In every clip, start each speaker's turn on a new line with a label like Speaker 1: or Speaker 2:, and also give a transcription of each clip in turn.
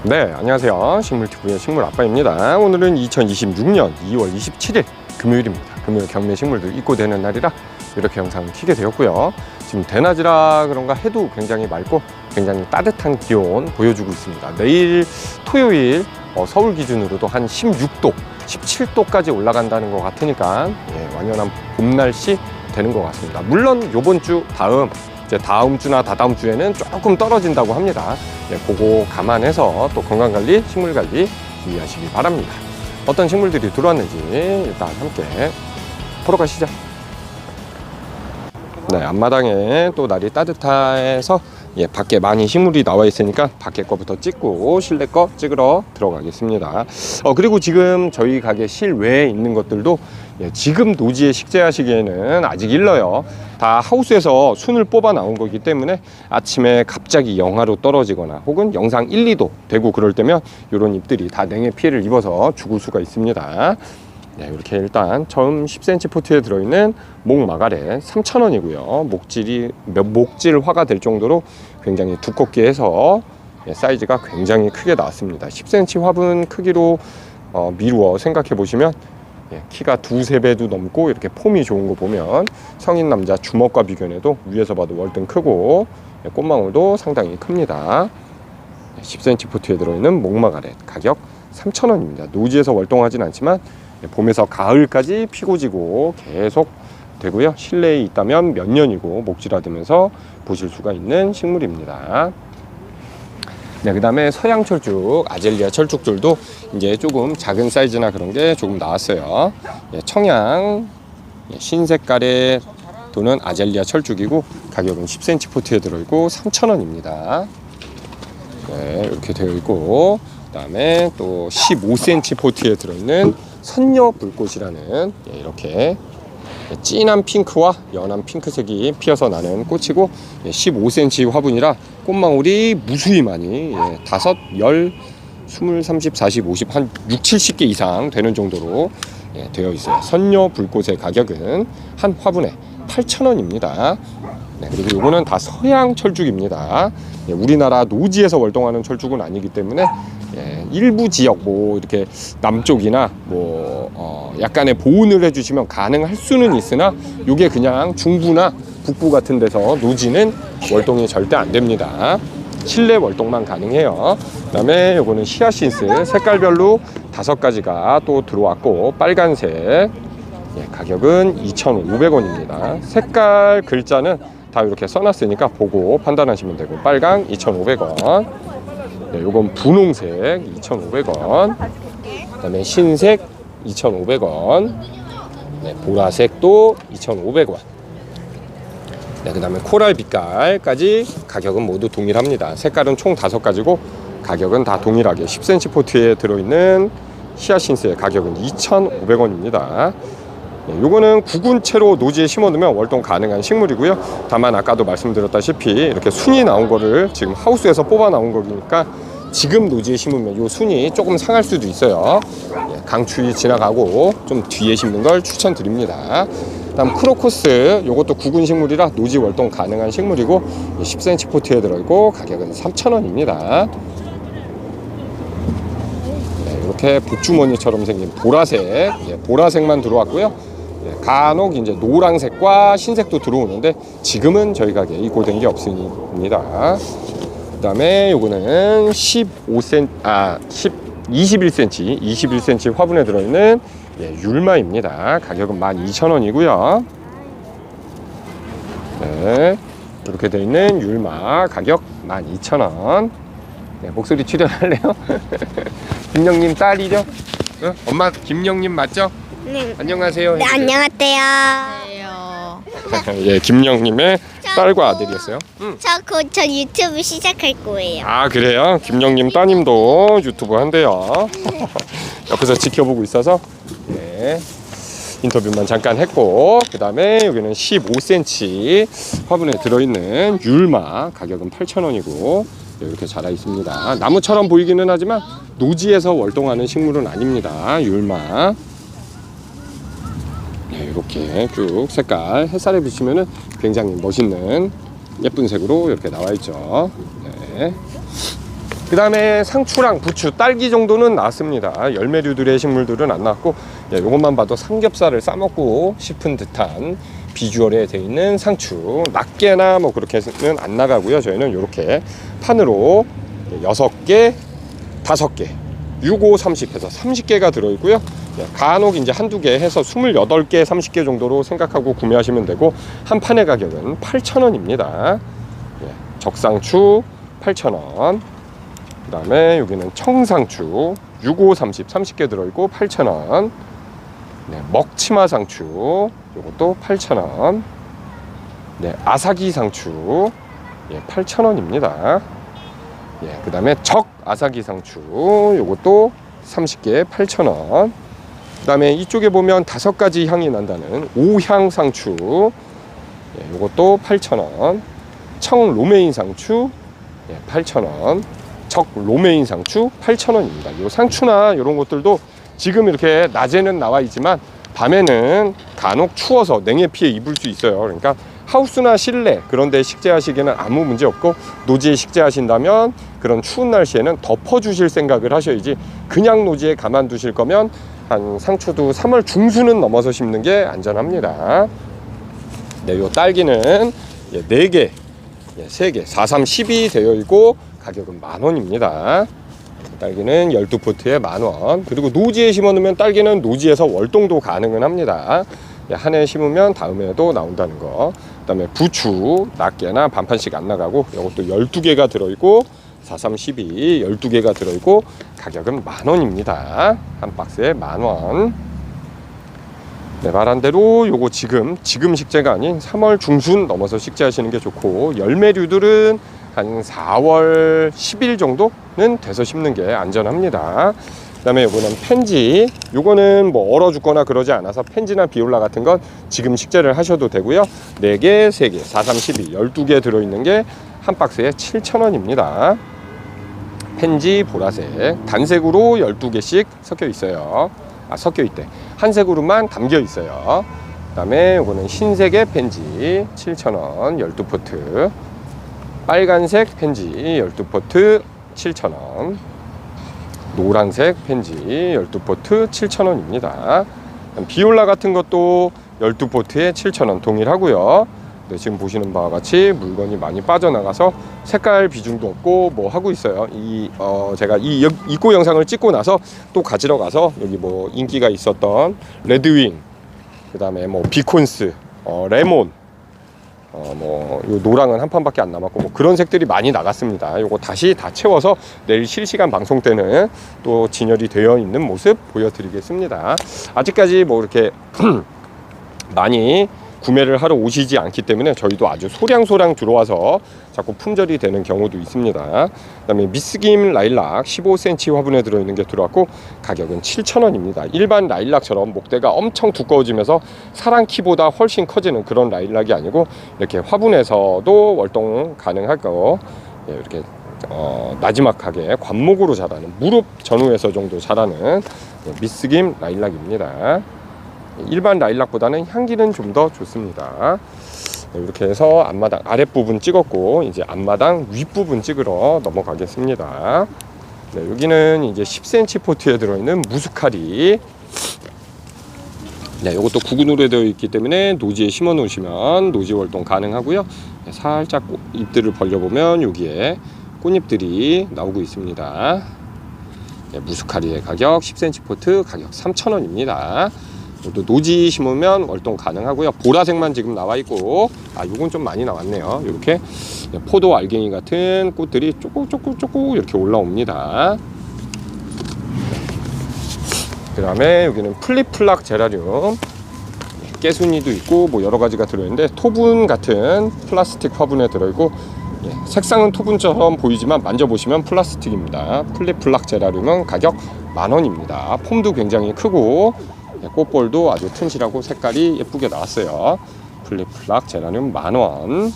Speaker 1: 네, 안녕하세요. 식물TV의 식물아빠입니다. 오늘은 2026년 2월 27일 금요일입니다. 금요일 경매 식물도 입고되는 날이라 이렇게 영상을 켜게 되었고요. 지금 대낮이라 그런가 해도 굉장히 맑고 굉장히 따뜻한 기온 보여주고 있습니다. 내일 토요일 서울 기준으로도 한 16도, 17도까지 올라간다는 것 같으니까 완연한 봄 날씨 되는 것 같습니다. 물론 이번 주 다음 주나 다다음 주에는 조금 떨어진다고 합니다. 그거 감안해서 또 건강관리, 식물관리 유의하시기 바랍니다. 어떤 식물들이 들어왔는지 일단 함께 보러 가시죠. 네, 앞마당에 또 날이 따뜻해서 밖에 많이 식물이 나와 있으니까 밖에 거부터 찍고 실내 거 찍으러 들어가겠습니다. 그리고 지금 저희 가게 실외에 있는 것들도 지금 노지에 식재하시기에는 아직 일러요. 다 하우스에서 순을 뽑아 나온 거기 때문에 아침에 갑자기 영하로 떨어지거나 혹은 영상 1, 2도 되고 그럴 때면 이런 잎들이 다 냉해 피해를 입어서 죽을 수가 있습니다. 이렇게 일단 처음 10cm 포트에 들어있는 목마가렛 3,000원이고요. 목질화가 될 정도로 굉장히 두껍게 해서 사이즈가 굉장히 크게 나왔습니다. 10cm 화분 크기로 미루어 생각해 보시면 키가 2~3배도 넘고 이렇게 폼이 좋은 거 보면 성인 남자 주먹과 비교해도 위에서 봐도 월등 크고 꽃망울도 상당히 큽니다. 10cm 포트에 들어있는 목마가렛 가격 3,000원입니다. 노지에서 월동하진 않지만 봄에서 가을까지 피고 지고 계속 되고요. 실내에 있다면 몇 년이고 목질화되면서 보실 수가 있는 식물입니다. 그 다음에 서양 철쭉, 아젤리아 철쭉들도 이제 조금 작은 사이즈나 그런 게 조금 나왔어요. 청양, 흰색깔의 또는 아젤리아 철쭉이고 가격은 10cm 포트에 들어있고 3,000원입니다. 이렇게 되어 있고, 그 다음에 또 15cm 포트에 들어있는 선녀 불꽃이라는 이렇게 진한 핑크와 연한 핑크색이 피어서 나는 꽃이고 15cm 화분이라 꽃망울이 무수히 많이 5, 10, 20, 30, 40, 50, 한 6, 70개 이상 되는 정도로 되어 있어요. 선녀 불꽃의 가격은 한 화분에 8,000원입니다. 그리고 이거는 다 서양 철쭉입니다. 우리나라 노지에서 월동하는 철쭉은 아니기 때문에 일부 지역 이렇게 남쪽이나 약간의 보온을 해주시면 가능할 수는 있으나 이게 그냥 중부나 북부 같은 데서 노지는 월동이 절대 안 됩니다. 실내 월동만 가능해요. 그 다음에 요거는 히아신스 색깔별로 5가지가 또 들어왔고 빨간색 가격은 2,500원입니다. 색깔 글자는 다 이렇게 써놨으니까 보고 판단하시면 되고 빨강 2,500원, 요건 분홍색 2,500원, 그 다음에 흰색 2,500원, 보라색도 2,500원, 그 다음에 코랄 빛깔까지 가격은 모두 동일합니다. 색깔은 총 5가지고 가격은 다 동일하게 10cm 포트에 들어있는 히아신스의 가격은 2,500원입니다. 요거는 구근채로 노지에 심어두면 월동 가능한 식물이고요. 다만 아까도 말씀드렸다시피 이렇게 순이 나온 거를 지금 하우스에서 뽑아 나온 거니까 지금 노지에 심으면 요 순이 조금 상할 수도 있어요. 강추위 지나가고 좀 뒤에 심는 걸 추천드립니다. 다음 크로커스, 요것도 구근 식물이라 노지 월동 가능한 식물이고 10cm 포트에 들어있고 가격은 3,000원입니다. 이렇게 복주머니처럼 생긴 보라색, 보라색만 들어왔고요. 간혹 이제 노란색과 흰색도 들어오는데 지금은 저희 가게에 입고된 게 없습니다. 그 다음에 요거는 21cm 화분에 들어있는 율마입니다. 가격은 12,000원이고요. 이렇게 되어 있는 율마 가격 12,000원. 목소리 출연할래요? 김영님 딸이죠? 엄마 김영님 맞죠?
Speaker 2: 네.
Speaker 1: 안녕하세요.
Speaker 2: 네, 안녕하세요.
Speaker 1: 김영님의 딸과 아들이었어요.
Speaker 2: 저 곧 유튜브 시작할 거예요.
Speaker 1: 아, 그래요? 김영님 따님도 유튜브 한대요. 옆에서 지켜보고 있어서 인터뷰만 잠깐 했고, 그 다음에 여기는 15cm 화분에 들어있는 율마 가격은 8,000원이고 이렇게 자라 있습니다. 나무처럼 보이기는 하지만 노지에서 월동하는 식물은 아닙니다. 율마 이렇게 쭉 색깔 햇살에 비치면은 굉장히 멋있는 예쁜 색으로 이렇게 나와 있죠. 그 다음에 상추랑 부추, 딸기 정도는 나왔습니다. 열매류들의 식물들은 안 나왔고, 이것만 봐도 삼겹살을 싸먹고 싶은 듯한 비주얼에 되어 있는 상추, 낱개나 뭐 그렇게는 안 나가고요. 저희는 이렇게 판으로 6개, 5개, 6, 5, 30 해서 30개가 들어있고요. 간혹 이제 한두 개 해서 28개, 30개 정도로 생각하고 구매하시면 되고, 한 판의 가격은 8,000원입니다. 적상추 8,000원. 그 다음에 여기는 청상추 6, 5, 30, 30개 들어있고 8,000원. 먹치마 상추 요것도 8,000원. 아사기 상추 8,000원입니다. 그 다음에 적 아사기 상추 요것도 30개 8,000원. 그 다음에 이쪽에 보면 5가지 향이 난다는 오향 상추 요것도 8,000원. 청 로메인 상추 8,000원. 적 로메인 상추 8,000원입니다. 요 상추나 이런 것들도 지금 이렇게 낮에는 나와 있지만 밤에는 간혹 추워서 냉해 피해 입을 수 있어요. 그러니까 하우스나 실내 그런 데 식재하시기에는 아무 문제 없고, 노지에 식재하신다면 그런 추운 날씨에는 덮어 주실 생각을 하셔야지, 그냥 노지에 가만 두실 거면 한 상추도 3월 중순은 넘어서 심는 게 안전합니다. 요 딸기는 4개, 3개, 4, 3, 10이 되어 있고 가격은 10,000원입니다. 딸기는 12포트에 10,000원. 그리고 노지에 심어 놓으면 딸기는 노지에서 월동도 가능은 합니다. 한 해 심으면 다음 해에도 나온다는 거. 그 다음에 부추 낱개나 반판씩 안 나가고 이것도 12개가 들어있고 4, 3, 12 12개가 들어있고 가격은 10,000원입니다. 한 박스에 10,000원. 말한 대로 요거 지금 식재가 아닌 3월 중순 넘어서 식재하시는 게 좋고, 열매류들은 한 4월 10일 정도는 돼서 심는 게 안전합니다. 그 다음에 요거는 펜지, 요거는 뭐 얼어 죽거나 그러지 않아서 펜지나 비올라 같은 건 지금 식재를 하셔도 되고요. 4개, 3개, 4, 3, 12 12개 들어있는 게 한 박스에 7,000원입니다. 펜지 보라색, 단색으로 12개씩 섞여 있어요. 섞여 있대. 한 색으로만 담겨 있어요. 그 다음에 요거는 흰색의 펜지 7,000원 12포트. 빨간색 펜지 12포트 7,000원. 노란색 펜지 12포트 7,000원입니다. 비올라 같은 것도 12포트에 7,000원 동일하고요. 지금 보시는 바와 같이 물건이 많이 빠져나가서 색깔 비중도 없고 뭐 하고 있어요. 제가 이 입고 영상을 찍고 나서 또 가지러 가서 여기 뭐 인기가 있었던 레드윙, 그 다음에 뭐 비콘스, 레몬, 뭐 요 노랑은 한 판밖에 안 남았고 뭐 그런 색들이 많이 나갔습니다. 요거 다시 다 채워서 내일 실시간 방송 때는 또 진열이 되어 있는 모습 보여드리겠습니다. 아직까지 뭐 이렇게 많이 구매를 하러 오시지 않기 때문에 저희도 아주 소량 들어와서 자꾸 품절이 되는 경우도 있습니다. 그 다음에 미스김 라일락 15cm 화분에 들어있는 게 들어왔고 가격은 7,000원입니다. 일반 라일락처럼 목대가 엄청 두꺼워지면서 사랑 키보다 훨씬 커지는 그런 라일락이 아니고 이렇게 화분에서도 월동 가능하고 이렇게 나지막하게 관목으로 자라는, 무릎 전후에서 정도 자라는 미스김 라일락입니다. 일반 라일락보다는 향기는 좀 더 좋습니다. 이렇게 해서 앞마당 아랫부분 찍었고, 이제 앞마당 윗부분 찍으러 넘어가겠습니다. 여기는 이제 10cm 포트에 들어있는 무스카리. 이것도 구근으로 되어 있기 때문에 노지에 심어 놓으시면 노지 월동 가능하고요. 살짝 잎들을 벌려보면 여기에 꽃잎들이 나오고 있습니다. 무스카리의 가격 10cm 포트 가격 3,000원입니다. 또 노지 심으면 월동 가능하고요. 보라색만 지금 나와 있고, 요건 좀 많이 나왔네요. 이렇게 포도 알갱이 같은 꽃들이 쪼꼬 이렇게 올라옵니다. 그 다음에 여기는 플립플락 제라늄, 깨순이도 있고 뭐 여러 가지가 들어있는데 토분 같은 플라스틱 화분에 들어있고, 색상은 토분처럼 보이지만 만져보시면 플라스틱입니다. 플립플락 제라늄은 가격 10,000원입니다. 폼도 굉장히 크고 꽃볼도 아주 튼실하고 색깔이 예쁘게 나왔어요. 플립플락 제라늄 10,000원.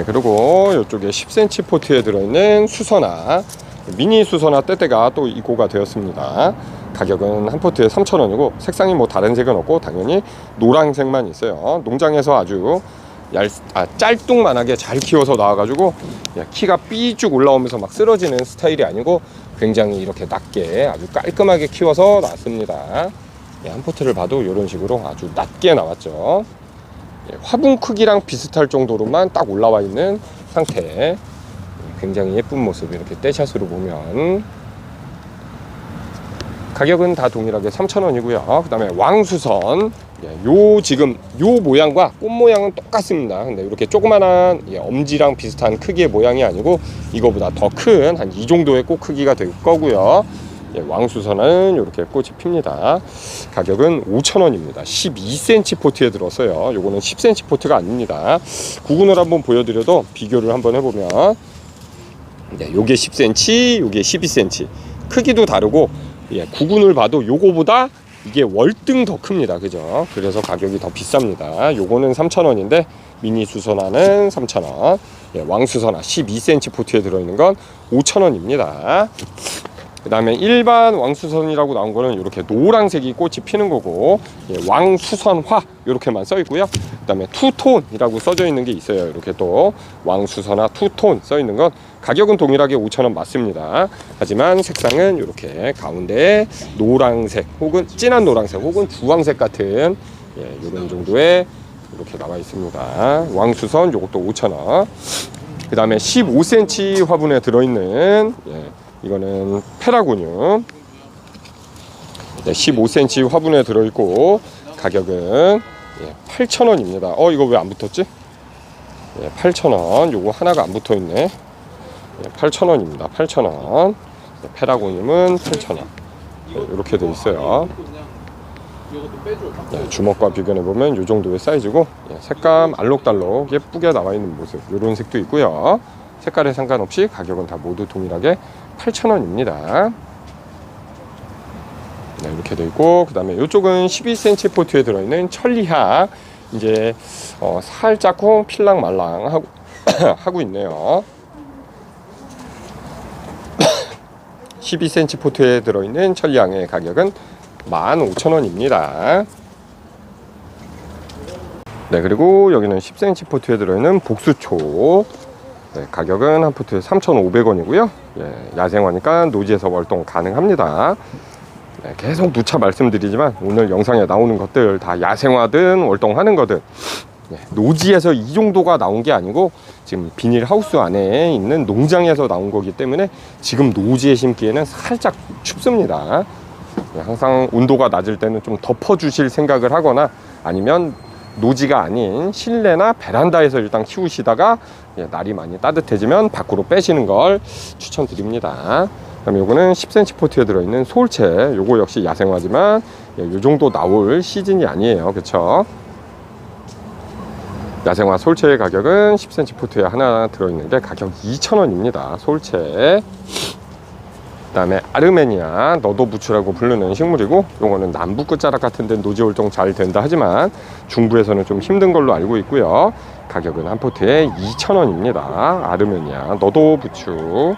Speaker 1: 그리고 이쪽에 10cm 포트에 들어있는 수선화, 미니 수선화 떼떼가 또 입고가 되었습니다. 가격은 한 포트에 3,000원이고 색상이 뭐 다른 색은 없고 당연히 노란색만 있어요. 농장에서 아주 짤뚱만하게 잘 키워서 나와가지고 키가 삐쭉 올라오면서 막 쓰러지는 스타일이 아니고 굉장히 이렇게 낮게 아주 깔끔하게 키워서 나왔습니다. 한 포트를 봐도 이런 식으로 아주 낮게 나왔죠. 화분 크기랑 비슷할 정도로만 딱 올라와 있는 상태. 굉장히 예쁜 모습. 이렇게 떼샷으로 보면 가격은 다 동일하게 3,000원이고요. 그 다음에 왕수선, 지금 요 모양과 꽃 모양은 똑같습니다. 근데 이렇게 조그만한 엄지랑 비슷한 크기의 모양이 아니고 이거보다 더 큰 한 이 정도의 꽃 크기가 될 거고요. 왕수선은 이렇게 꽃이 핍니다. 가격은 5,000원입니다. 12cm 포트에 들었어요. 요거는 10cm 포트가 아닙니다. 구근을 한번 보여드려도 비교를 한번 해보면 요게 10cm, 요게 12cm. 크기도 다르고 구근을 봐도 요거보다 이게 월등 더 큽니다. 그죠? 그래서 가격이 더 비쌉니다. 요거는 3,000원인데 미니 수선화는 3,000원. 왕수선화 12cm 포트에 들어있는 건 5,000원입니다. 그 다음에 일반 왕수선이라고 나온 거는 이렇게 노란색이 꽃이 피는 거고, 왕수선화 이렇게만 써 있고요. 그 다음에 투톤이라고 써져 있는 게 있어요. 이렇게 또 왕수선화 투톤 써 있는 건 가격은 동일하게 5,000원 맞습니다. 하지만 색상은 이렇게 가운데 노란색 혹은 진한 노란색 혹은 주황색 같은 이런 정도의 이렇게 나와 있습니다. 왕수선 요것도 5,000원. 그 다음에 15cm 화분에 들어있는 이거는 페라고늄 15cm 화분에 들어있고 가격은 8,000원입니다. 이거 왜 안 붙었지? 8,000원. 요거 하나가 안 붙어있네. 8,000원입니다. 8,000원. 페라고늄은 8,000원. 이렇게 돼 있어요. 주먹과 비교해보면 이 정도의 사이즈고 색감 알록달록 예쁘게 나와 있는 모습, 이런 색도 있고요. 색깔에 상관없이 가격은 다 모두 동일하게 8,000원입니다. 이렇게 되어 있고, 그 다음에 이쪽은 12cm 포트에 들어있는 천리향. 이제 살짝 필랑 말랑 하고, 하고 있네요. 12cm 포트에 들어있는 천리향의 가격은 15,000원입니다. 그리고 여기는 10cm 포트에 들어있는 복수초. 가격은 한 포트에 3,500원이고요. 야생화니까 노지에서 월동 가능합니다. 계속 누차 말씀드리지만 오늘 영상에 나오는 것들 다 야생화든 월동하는 거든 노지에서 이 정도가 나온 게 아니고 지금 비닐하우스 안에 있는 농장에서 나온 거기 때문에 지금 노지에 심기에는 살짝 춥습니다. 항상 온도가 낮을 때는 좀 덮어주실 생각을 하거나 아니면 노지가 아닌 실내나 베란다에서 일단 키우시다가 날이 많이 따뜻해지면 밖으로 빼시는 걸 추천드립니다. 그다음에 요거는 10cm 포트에 들어있는 소울채. 요거 역시 야생화지만 요 정도 나올 시즌이 아니에요. 그쵸? 야생화 소울채의 가격은 10cm 포트에 하나 들어있는데 가격 2,000원입니다. 소울채. 그 다음에 아르메니아 너도부추라고 부르는 식물이고, 요거는 남부 끝자락 같은 데 노지 활동 잘 된다 하지만 중부에서는 좀 힘든 걸로 알고 있고요. 가격은 한 포트에 2,000원입니다. 아르메니아 너도부추.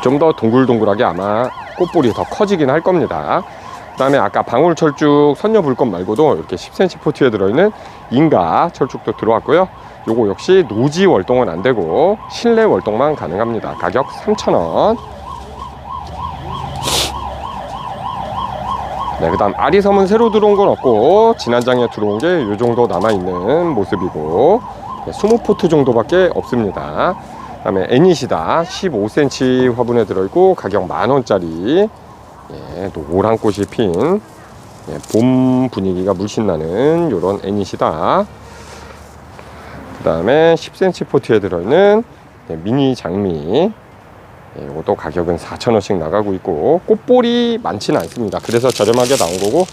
Speaker 1: 좀 더 동글동글하게 아마 꽃볼이 더 커지긴 할 겁니다. 그 다음에 아까 방울철쭉 선녀불꽃 말고도 이렇게 10cm 포트에 들어있는 인가 철쭉도 들어왔고요. 요거 역시 노지 월동은 안 되고 실내 월동만 가능합니다. 가격 3,000원. 그 다음 아리섬은 새로 들어온 건 없고 지난장에 들어온 게 요 정도 남아있는 모습이고 20포트 정도밖에 없습니다. 그 다음에 애니시다 15cm 화분에 들어있고 가격 10,000원짜리 노란 꽃이 핀 봄 분위기가 물씬 나는 요런 애니시다. 그 다음에 10cm 포트에 들어있는 미니 장미. 이것도 가격은 4,000원씩 나가고 있고 꽃볼이 많지는 않습니다. 그래서 저렴하게 나온 거고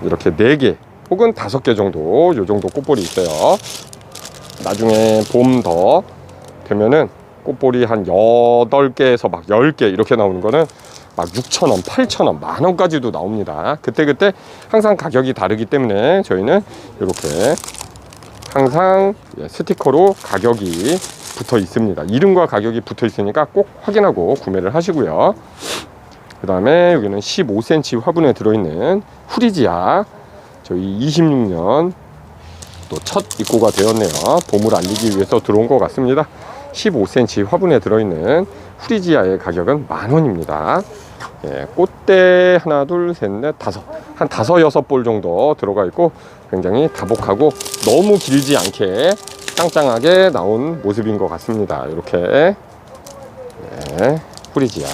Speaker 1: 이렇게 4개 혹은 5개 정도 요 정도 꽃볼이 있어요. 나중에 봄 더 되면은 꽃볼이 한 8개에서 막 10개 이렇게 나오는 거는 막 6,000원, 8,000원, 만원까지도 나옵니다. 그때 항상 가격이 다르기 때문에 저희는 이렇게 항상 스티커로 가격이 붙어 있습니다. 이름과 가격이 붙어 있으니까 꼭 확인하고 구매를 하시고요. 그 다음에 여기는 15cm 화분에 들어있는 후리지아. 저희 26년 또 첫 입고가 되었네요. 봄을 알리기 위해서 들어온 것 같습니다. 15cm 화분에 들어있는 후리지아의 가격은 10,000원입니다. 예, 꽃대 하나, 둘, 셋, 넷, 다섯. 한 5, 6볼 정도 들어가 있고 굉장히 다복하고 너무 길지 않게 짱짱하게 나온 모습인 것 같습니다. 이렇게 네, 후리지아.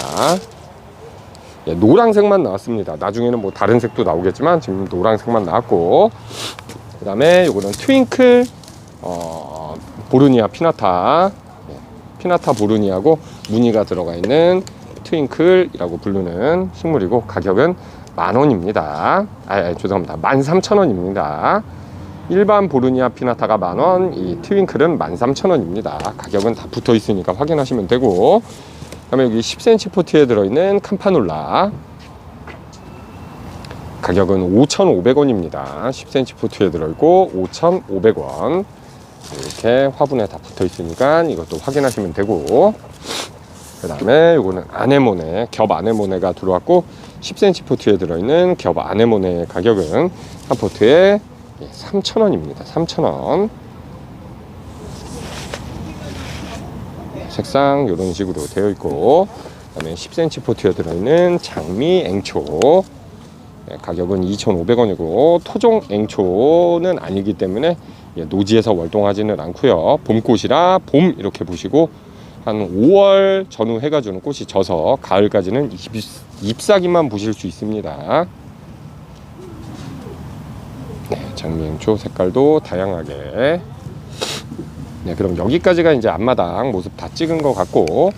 Speaker 1: 예, 노란색만 나왔습니다. 나중에는 뭐 다른 색도 나오겠지만 지금 노란색만 나왔고, 그 다음에 요거는 트윙클 보르니아 피나타. 예, 피나타 보르니아고 무늬가 들어가 있는 트윙클이라고 부르는 식물이고 가격은 10,000원입니다. 죄송합니다. 13,000원입니다. 일반 보르니아 피나타가 10,000원, 이 트윙클은 13,000원입니다. 가격은 다 붙어 있으니까 확인하시면 되고, 그 다음에 여기 10cm 포트에 들어있는 캄파놀라 가격은 5,500원입니다. 10cm 포트에 들어있고 5,500원. 이렇게 화분에 다 붙어 있으니까 이것도 확인하시면 되고, 그 다음에 요거는 아네모네, 겹 아네모네가 들어왔고 10cm 포트에 들어있는 겹 아네모네 가격은 한 포트에 3,000원입니다. 3,000원. 색상 이런 식으로 되어 있고, 그 다음에 10cm 포트에 들어있는 장미 앵초 가격은 2,500원이고 토종 앵초는 아니기 때문에 노지에서 월동하지는 않고요. 봄꽃이라 봄 이렇게 보시고 한 5월 전후 해가 주는 꽃이 져서 가을까지는 잎사귀만 보실 수 있습니다. 네, 장미앵초 색깔도 다양하게. 네, 그럼 여기까지가 이제 앞마당 모습 다 찍은 것 같고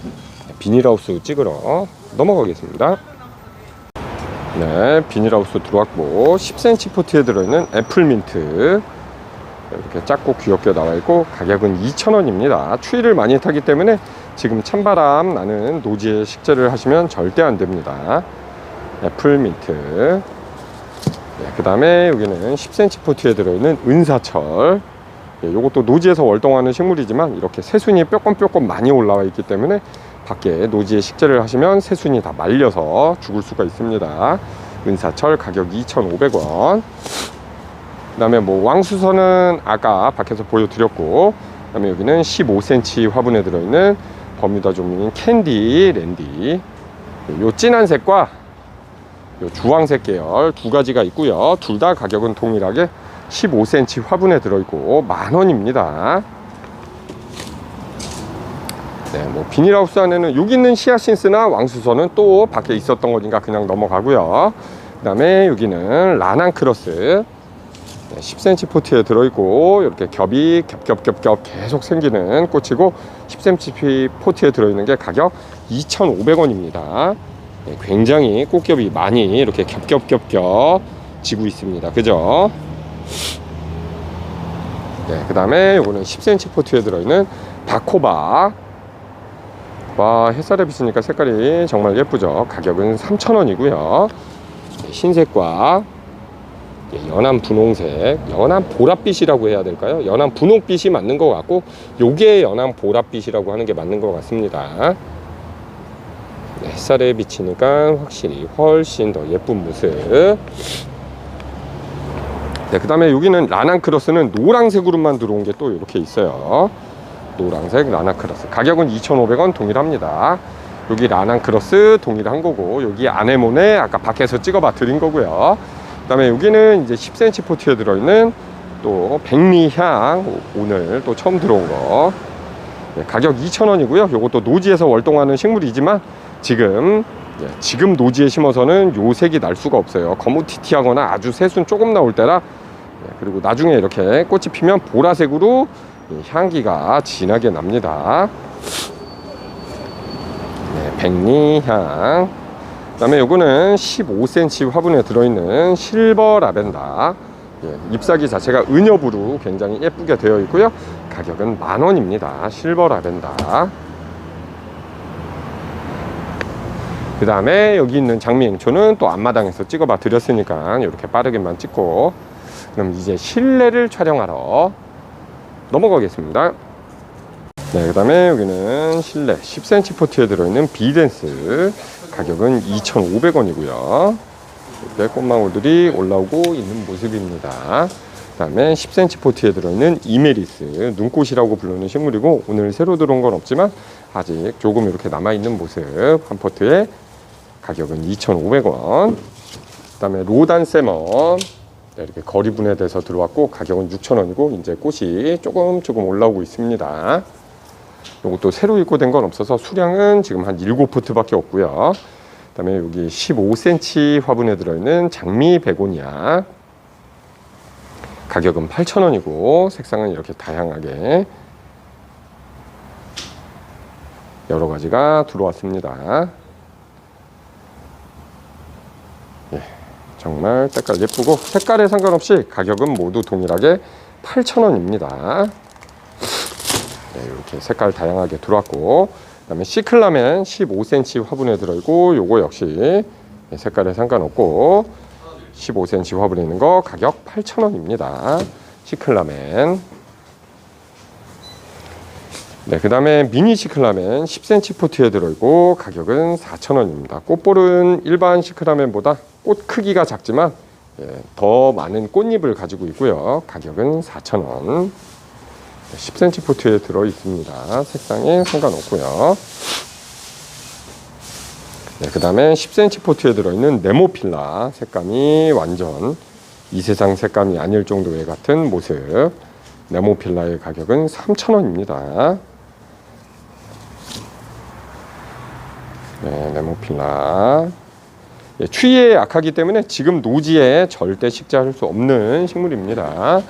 Speaker 1: 비닐하우스 찍으러 넘어가겠습니다. 네, 비닐하우스 들어왔고 10cm 포트에 들어있는 애플민트 이렇게 작고 귀엽게 나와 있고 가격은 2,000원입니다. 추위를 많이 타기 때문에 지금 찬바람 나는 노지에 식재를 하시면 절대 안 됩니다. 애플민트. 네, 그 다음에 여기는 10cm 포트에 들어있는 은사철. 이것도 노지에서 월동하는 식물이지만 이렇게 새순이 뼈껌뼈껌 많이 올라와 있기 때문에 밖에 노지에 식재를 하시면 새순이 다 말려서 죽을 수가 있습니다. 은사철 가격 2,500원. 그 다음에 뭐 왕수선은 아까 밖에서 보여드렸고, 그 다음에 여기는 15cm 화분에 들어있는 버뮤다 종류인 캔디 랜디. 요 진한 색과 요 주황색 계열 두 가지가 있고요. 둘 다 가격은 동일하게 15cm 화분에 들어있고 10,000원입니다. 네, 뭐 비닐하우스 안에는 여기 있는 시아신스나 왕수선은 또 밖에 있었던 거니까 그냥 넘어가고요. 그 다음에 여기는 라난크로스 10cm 포트에 들어있고 이렇게 겹이 겹겹겹겹 계속 생기는 꽃이고 10cm 포트에 들어있는 게 가격 2,500원입니다. 네, 굉장히 꽃겹이 많이 이렇게 겹겹겹겹 지고 있습니다. 그죠? 네, 그 다음에 이거는 10cm 포트에 들어있는 바코바. 와, 햇살에 비치니까 색깔이 정말 예쁘죠. 가격은 3,000원이고요 흰색과 연한 분홍색, 연한 보랏빛이라고 해야 될까요? 연한 분홍빛이 맞는 것 같고 요게 연한 보랏빛이라고 하는 게 맞는 것 같습니다. 네, 햇살에 비치니까 확실히 훨씬 더 예쁜 모습. 네, 그 다음에 여기는 라난크로스는 노란색으로만 들어온 게 또 이렇게 있어요. 노란색 라난크로스 가격은 2,500원 동일합니다. 여기 라난크로스 동일한 거고, 여기 아네모네 아까 밖에서 찍어봐 드린 거고요. 그 다음에 여기는 이제 10cm 포트에 들어있는 또 백리향, 오늘 또 처음 들어온 거. 네, 가격 2,000원이고요 요것도 노지에서 월동하는 식물이지만 지금 노지에 심어서는 요 색이 날 수가 없어요. 거무튀튀하거나 아주 새순 조금 나올 때라. 그리고 나중에 이렇게 꽃이 피면 보라색으로 향기가 진하게 납니다. 네, 백리향. 그 다음에 요거는 15cm 화분에 들어있는 실버 라벤더. 잎사귀 자체가 은엽으로 굉장히 예쁘게 되어 있고요 가격은 10,000원입니다. 실버 라벤더. 그 다음에 여기 있는 장미앵초는 또 앞마당에서 찍어봐 드렸으니까 이렇게 빠르게만 찍고, 그럼 이제 실내를 촬영하러 넘어가겠습니다. 네, 그 다음에 여기는 실내 10cm 포트에 들어있는 비댄스. 가격은 2,500원이고요. 이렇게 꽃망울들이 올라오고 있는 모습입니다. 그 다음에 10cm 포트에 들어있는 이메리스, 눈꽃이라고 부르는 식물이고, 오늘 새로 들어온 건 없지만 아직 조금 이렇게 남아있는 모습. 한 포트에 가격은 2,500원. 그 다음에 로단세먼, 이렇게 거리 분해돼서 들어왔고 가격은 6,000원이고 이제 꽃이 조금 올라오고 있습니다. 이것도 새로 입고된 건 없어서 수량은 지금 한 7포트밖에 없고요. 그 다음에 여기 15cm 화분에 들어있는 장미 베고니아, 가격은 8,000원이고 색상은 이렇게 다양하게 여러 가지가 들어왔습니다. 예, 정말 색깔 예쁘고 색깔에 상관없이 가격은 모두 동일하게 8,000원입니다. 네, 이렇게 색깔 다양하게 들어왔고, 그 다음에 시클라멘 15cm 화분에 들어있고, 요거 역시 색깔에 상관없고 15cm 화분에 있는 거 가격 8,000원입니다. 시클라멘. 네, 그 다음에 미니 시클라멘 10cm 포트에 들어있고 가격은 4,000원입니다. 꽃볼은 일반 시클라멘보다 꽃 크기가 작지만 더 많은 꽃잎을 가지고 있고요. 가격은 4,000원. 10cm 포트에 들어있습니다. 색상에 상관없고요. 네, 그 다음에 10cm 포트에 들어있는 네모필라, 색감이 완전 이 세상 색감이 아닐 정도의 같은 모습. 네모필라의 가격은 3,000원입니다. 네, 네모필라. 예, 추위에 약하기 때문에 지금 노지에 절대 식재할 수 없는 식물입니다.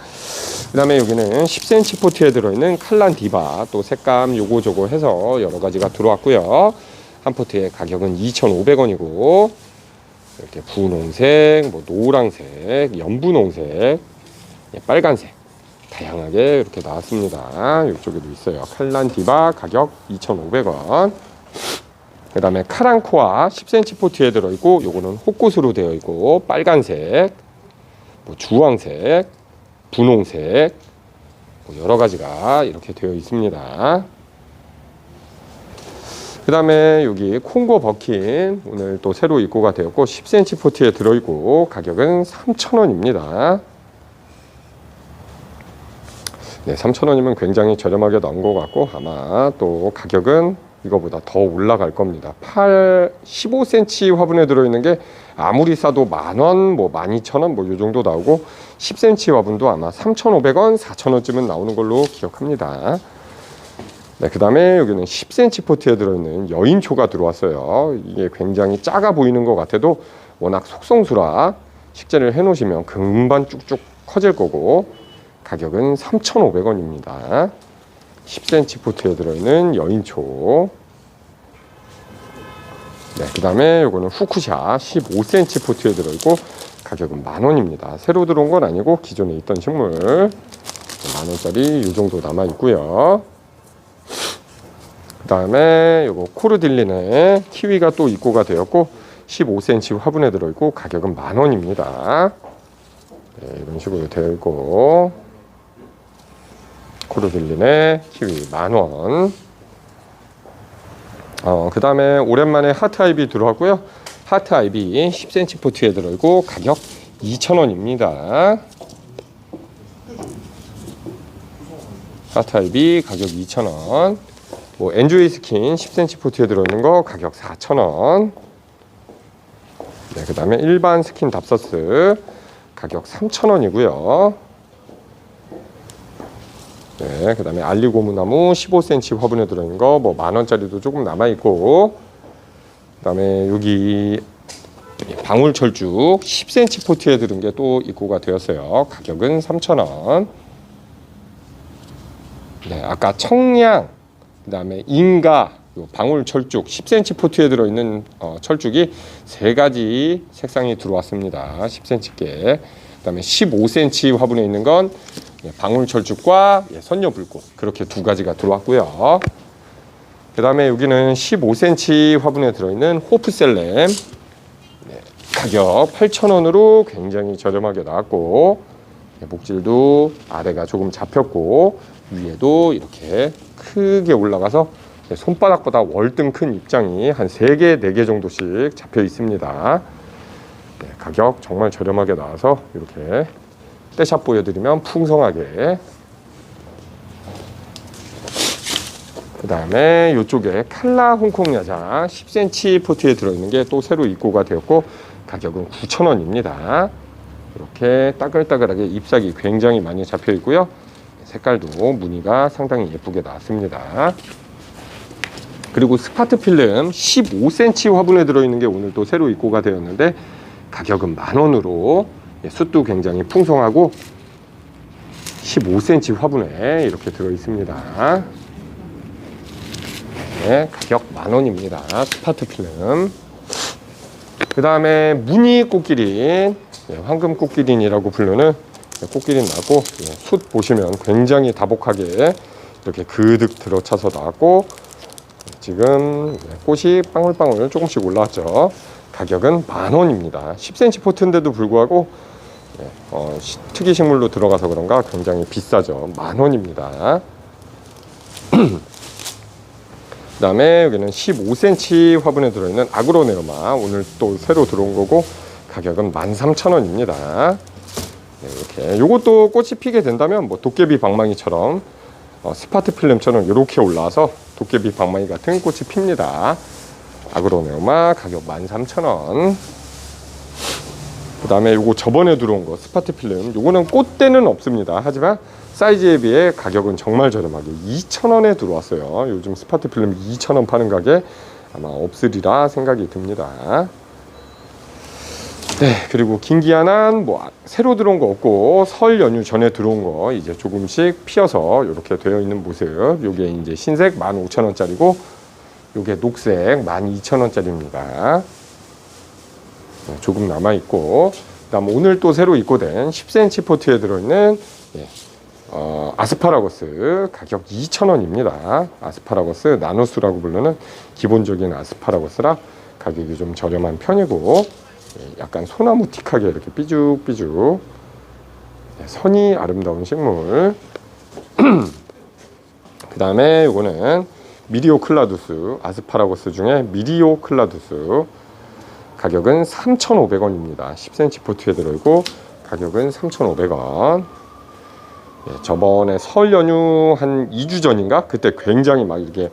Speaker 1: 그 다음에 여기는 10cm 포트에 들어있는 칼란디바, 또 색감 요거저거 해서 여러 가지가 들어왔고요. 한 포트의 가격은 2,500원이고 이렇게 분홍색, 뭐 노랑색, 연분홍색, 예, 빨간색 다양하게 이렇게 나왔습니다. 이쪽에도 있어요. 칼란디바 가격 2,500원. 그 다음에 카랑코아 10cm 포트에 들어있고, 요거는 호꽃으로 되어 있고 빨간색, 뭐 주황색, 분홍색, 뭐 여러 가지가 이렇게 되어 있습니다. 그 다음에 여기 콩고 버킨, 오늘 또 새로 입고가 되었고 10cm 포트에 들어있고 가격은 3,000원입니다. 네, 3,000원이면 굉장히 저렴하게 나온 것 같고 아마 또 가격은 이거보다 더 올라갈 겁니다. 15cm 화분에 들어있는 게 아무리 싸도 10,000원, 뭐 12,000원 뭐 요 정도 나오고 10cm 화분도 아마 3,500원, 4,000원쯤은 나오는 걸로 기억합니다. 네, 그 다음에 여기는 10cm 포트에 들어있는 여인초가 들어왔어요. 이게 굉장히 작아 보이는 것 같아도 워낙 속성수라 식재를 해 놓으시면 금방 쭉쭉 커질 거고 가격은 3,500원입니다. 10cm 포트에 들어있는 여인초. 네, 그 다음에 요거는 후쿠샤 15cm 포트에 들어있고 가격은 10,000원입니다. 새로 들어온 건 아니고 기존에 있던 식물 10,000원짜리 요 정도 남아 있고요. 그 다음에 요거 코르딜린의 키위가 또 입고가 되었고 15cm 화분에 들어있고 가격은 10,000원입니다. 네, 이런 식으로 되어 있고 코르딜린의 키위 10,000원. 그 다음에 오랜만에 하트 아이비 들어왔고요. 하트 아이비 10cm 포트에 들어있고 가격 2,000원입니다. 하트 아이비 가격 2,000원. 뭐 엔조이 스킨 10cm 포트에 들어있는 거 가격 4,000원. 네, 그 다음에 일반 스킨 답서스 가격 3,000원이고요. 네, 그 다음에 알리고무나무 15cm 화분에 들어있는 거 뭐 10,000원짜리도 조금 남아있고, 그 다음에 여기 방울철쭉 10cm 포트에 들은 게 또 입고가 되었어요. 가격은 3,000원. 네, 아까 청량, 그 다음에 인가, 방울철쭉 10cm 포트에 들어있는 철쭉이 3가지 색상이 들어왔습니다. 10cm께. 그 다음에 15cm 화분에 있는 건 방울철쭉과 선녀불꽃, 그렇게 2가지가 들어왔고요. 그 다음에 여기는 15cm 화분에 들어있는 호프셀렘, 가격 8,000원으로 굉장히 저렴하게 나왔고, 목질도 아래가 조금 잡혔고 위에도 이렇게 크게 올라가서 손바닥보다 월등 큰 입장이 한 3개, 4개 정도씩 잡혀 있습니다. 네, 가격 정말 저렴하게 나와서 이렇게 떼샷 보여드리면 풍성하게. 그 다음에 이쪽에 칼라 홍콩 야자 10cm 포트에 들어있는 게 또 새로 입고가 되었고 가격은 9,000원입니다. 이렇게 따글따글하게 잎사귀 굉장히 많이 잡혀 있고요. 색깔도 무늬가 상당히 예쁘게 나왔습니다. 그리고 스파트 필름 15cm 화분에 들어있는 게 오늘 또 새로 입고가 되었는데 가격은 10,000원으로 숯도 굉장히 풍성하고 15cm 화분에 이렇게 들어있습니다. 네, 가격 10,000원입니다. 스파트 필름. 그 다음에 무늬 꽃기린, 황금 꽃기린이라고 부르는 꽃기린 나왔고, 숯 보시면 굉장히 다복하게 이렇게 그득 들어차서 나왔고, 지금 꽃이 방울방울 조금씩 올라왔죠. 가격은 10,000원입니다. 10cm 포트인데도 불구하고 특이 식물로 들어가서 그런가 굉장히 비싸죠. 10,000원입니다. 그 다음에 여기는 15cm 화분에 들어있는 아그로네로마, 오늘 또 새로 들어온 거고 가격은 13,000원입니다. 이렇게 요것도 꽃이 피게 된다면 뭐 도깨비 방망이처럼 스파트 필름처럼 이렇게 올라와서 도깨비 방망이 같은 꽃이 핍니다. 아그로네오마 가격 13,000원. 그 다음에 요거 저번에 들어온 거 스파트 필름, 요거는 꽃대는 없습니다. 하지만 사이즈에 비해 가격은 정말 저렴하게 2,000원에 들어왔어요. 요즘 스파트 필름 2,000원 파는 가게 아마 없으리라 생각이 듭니다. 네, 그리고 긴기아난 뭐 새로 들어온 거 없고 설 연휴 전에 들어온 거 이제 조금씩 피어서 이렇게 되어 있는 모습. 요게 이제 흰색 15,000원짜리고 요게 녹색 12,000원짜리입니다. 네, 조금 남아 있고, 그다음 오늘 또 새로 입고된 10cm 포트에 들어있는 아스파라거스 가격 2,000원입니다. 아스파라거스 나노스라고 부르는 기본적인 아스파라거스라 가격이 좀 저렴한 편이고, 약간 소나무틱하게 이렇게 삐죽삐죽 선이 아름다운 식물. 그 다음에 이거는 미리오클라두스, 아스파라거스 중에 미리오클라두스 가격은 3,500원입니다. 10cm 포트에 들어있고 가격은 3,500원. 저번에 설 연휴 한 2주 전인가? 그때 굉장히 막 이렇게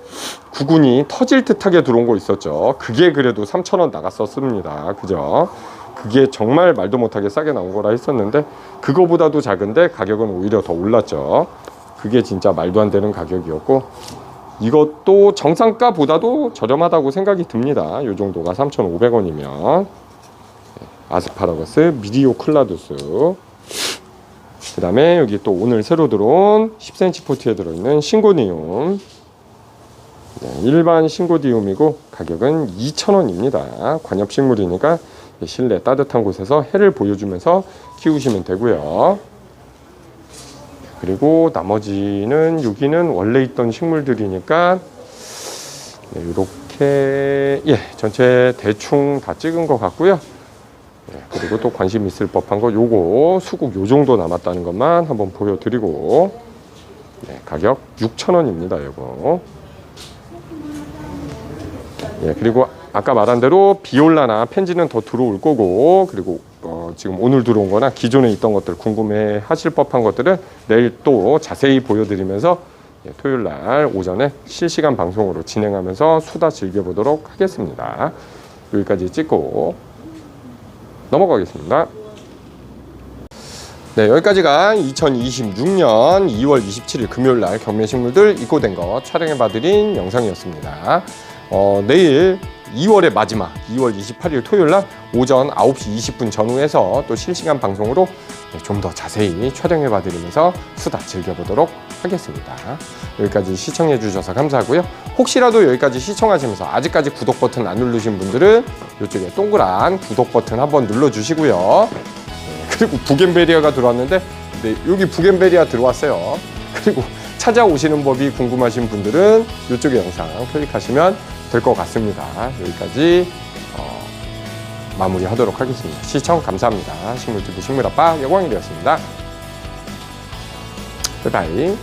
Speaker 1: 구근이 터질 듯하게 들어온 거 있었죠. 그게 그래도 3,000원 나갔었습니다. 그죠? 그게 정말 말도 못하게 싸게 나온 거라 했었는데 그거보다도 작은데 가격은 오히려 더 올랐죠. 그게 진짜 말도 안 되는 가격이었고 이것도 정상가보다도 저렴하다고 생각이 듭니다. 이 정도가 3,500원이면. 아스파라거스 미리오클라두스. 그 다음에 여기 또 오늘 새로 들어온 10cm 포트에 들어있는 싱고디움. 일반 싱고디움이고 가격은 2,000원입니다. 관엽식물이니까 실내 따뜻한 곳에서 해를 보여주면서 키우시면 되고요. 그리고 나머지는 여기는 원래 있던 식물들이니까 이렇게 전체 대충 다 찍은 것 같고요. 그리고 또 관심 있을 법한 거 요거 수국 요 정도 남았다는 것만 한번 보여드리고, 가격 6,000원입니다. 요거. 그리고 아까 말한 대로 비올라나 펜지는 더 들어올 거고, 그리고 지금 오늘 들어온 거나 기존에 있던 것들 궁금해 하실 법한 것들은 내일 또 자세히 보여드리면서 토요일 날 오전에 실시간 방송으로 진행하면서 수다 즐겨보도록 하겠습니다. 여기까지 찍고 넘어가겠습니다. 네, 여기까지가 2026년 2월 27일 금요일 날 경매식물들 입고된 거 촬영해봐드린 영상이었습니다. 내일 2월의 마지막 2월 28일 토요일 날 오전 9시 20분 전후에서 또 실시간 방송으로 좀 더 자세히 촬영해봐드리면서 수다 즐겨보도록 하겠습니다. 여기까지 시청해 주셔서 감사하고요. 혹시라도 여기까지 시청하시면서 아직까지 구독 버튼 안 누르신 분들은 이쪽에 동그란 구독 버튼 한번 눌러주시고요. 그리고 부겐베리아가 들어왔는데 여기 부겐베리아 들어왔어요. 그리고 찾아오시는 법이 궁금하신 분들은 이쪽에 영상 클릭하시면 될 것 같습니다. 여기까지 마무리하도록 하겠습니다. 시청 감사합니다. 식물TV 식물아빠 여광이 되었습니다. 바이바이.